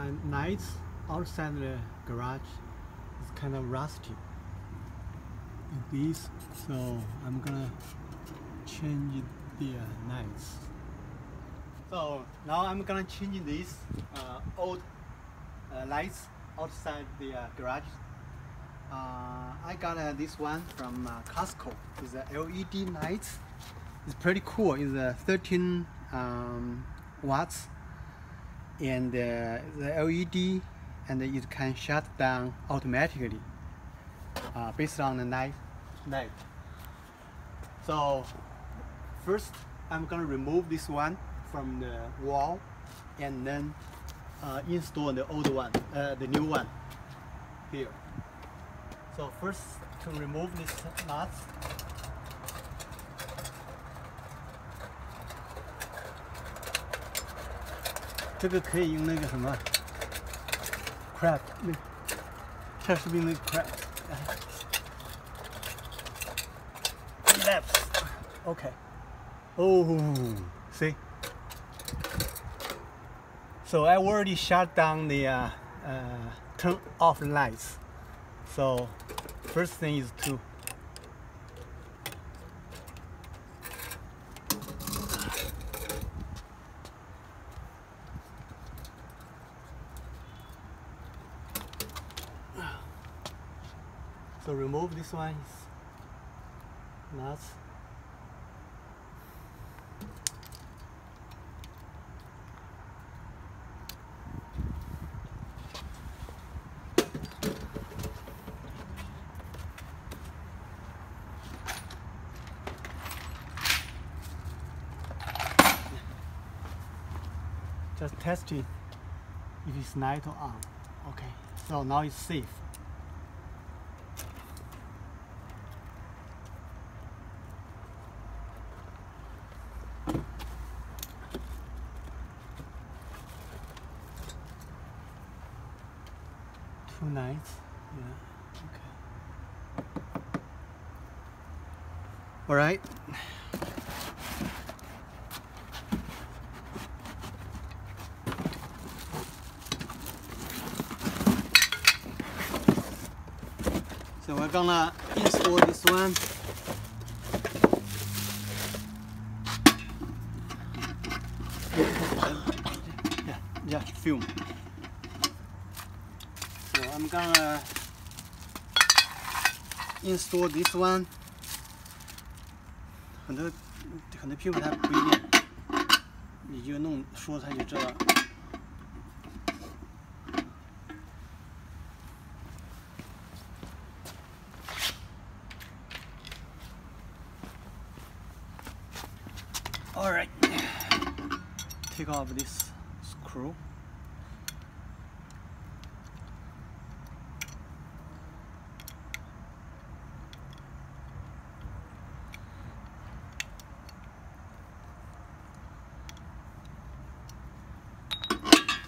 my lights outside the garage is kind of rusty. Like this, so I'm gonna change the lights. So now I'm gonna change these old lights outside the garage. I got this one from Costco. It's a LED lights. It's pretty cool. It's 13 watts, and the LED, and it can shut down automatically based on the light. So first, I'm gonna remove this one from the wall, and then install the old one, the new one here. So first, to remove these nuts,这个可以用那个什么 crab， 那测试兵那个 crab。Left. Okay. Oh, see. So I already shut down the turn off lights. So first thing is to remove this one nuts. Just test it if it's night or on. Okay, so now it's safe. Two nights, yeah, okay. All right. So we're gonna install this one. Yeah, film. So I'm gonna install this one. 很多屁股它不一定，你就弄说它就知道了。All right, take off this screw.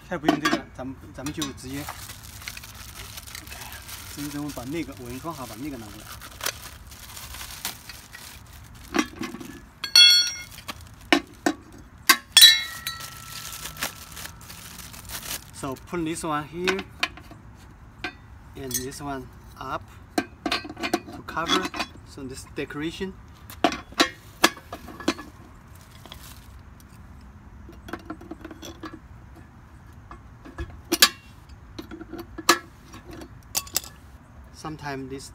还不用这个，咱们就直接 ，OK， 直接等我把那个我用装好，把那个拿过来。So put this one here and this one up to cover. So this decoration. Sometimes this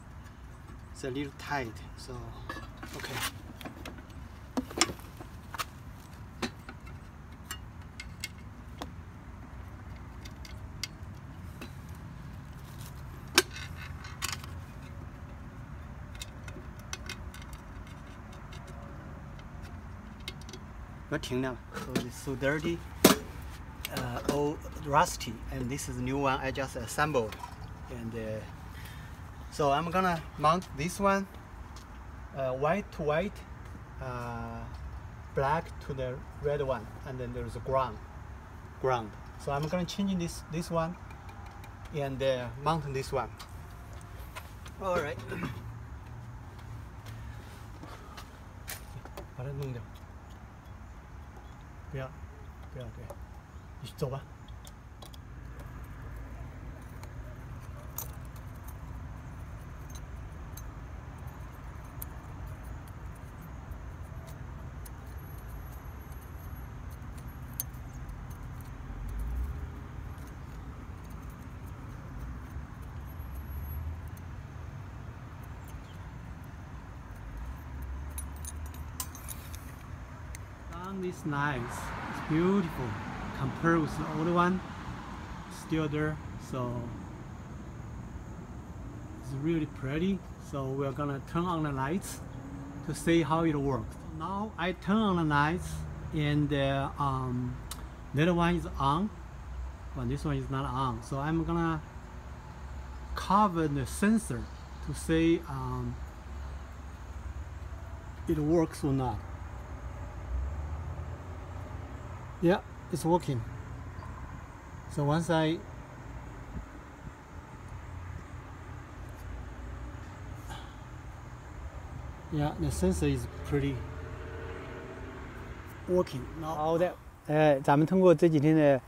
is a little tight, so okay. So it's so dirty, old, rusty, and this is the new one I just assembled. And so I'm gonna mount this one, white to white, black to the red one, and then there's a ground. So I'm gonna change this one and mount this one. All right. 把它弄掉。不要，对，你走吧。Found this nice. It's beautiful compared with the old one. Still there, so it's really pretty. So we're gonna turn on the lights to see how it works. Now I turn on the lights, and the other one is on, but this one is not on. So I'm gonna cover the sensor to see it works or not. Yeah, it's working. So once yeah, the sensor is pretty working. 好的，咱们通过这几天的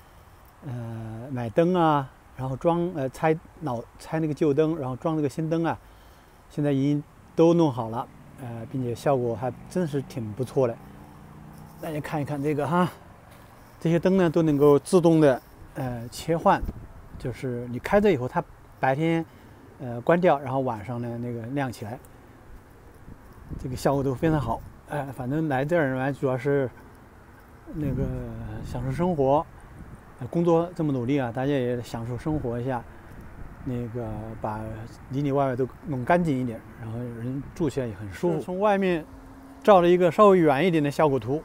买灯啊，然后装拆那个旧灯，然后装这个新灯啊，现在已经都弄好了，并且效果还真是挺不错的。大家看一看这个哈，这些灯呢都能够自动的切换，就是你开着以后，它白天关掉，然后晚上呢那个亮起来，这个效果都非常好。反正来这儿主要是那个享受生活，工作这么努力啊，大家也享受生活一下，那个把里里外外都弄干净一点，然后人住起来也很舒服。从外面照了一个稍微远一点的效果图，